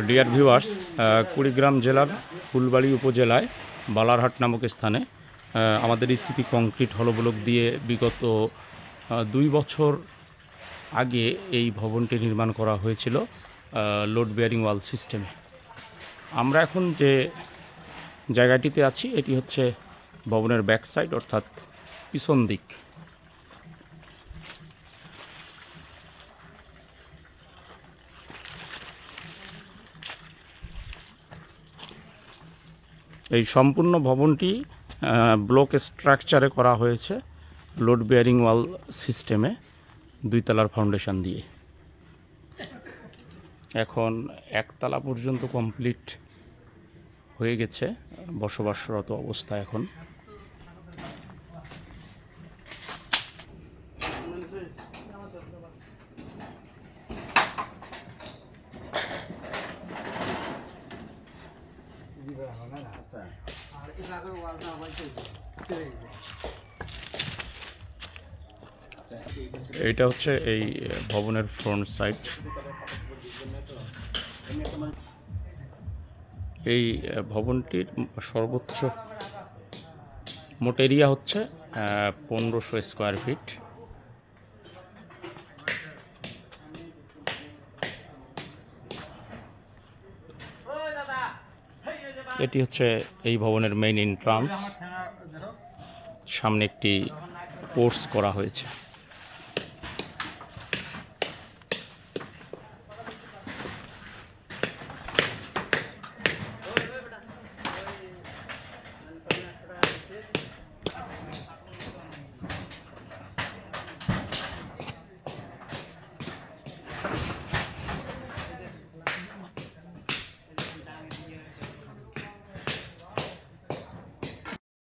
Dear viewers, Kurigram জেলার ফুলবাড়ি উপজেলায় বালারহাট নামক স্থানে আমাদের ইসিপি কংক্রিট হলো ব্লক দিয়ে বিগত 2 বছর আগে এই ভবনটি নির্মাণ করা হয়েছিল লোড বেয়ারিং ওয়াল সিস্টেমে। আমরা এখন যে জায়গাটিতে আছি এটি হচ্ছে ভবনের ব্যাক সাইড, অর্থাৎ পিছন দিক। এই সম্পূর্ণ ভবনটি ব্লক স্ট্রাকচারে করা হয়েছে লোড বেয়ারিং ওয়াল সিস্টেমে 2 তলার ফাউন্ডেশন দিয়ে। এখন 1 তলা পর্যন্ত কমপ্লিট হয়ে গেছে, বসবাসরত অবস্থা এখন। এইটা হচ্ছে এই ভবনের ফ্রন্ট সাইড। এই ভবনটির সর্বোচ্চ মোট এরিয়া হচ্ছে 1500 স্কোয়ার ফিট। এটি হচ্ছে এই ভবনের মেইন এন্ট্রান্স। সামনে একটি পোর্চ করা হয়েছে।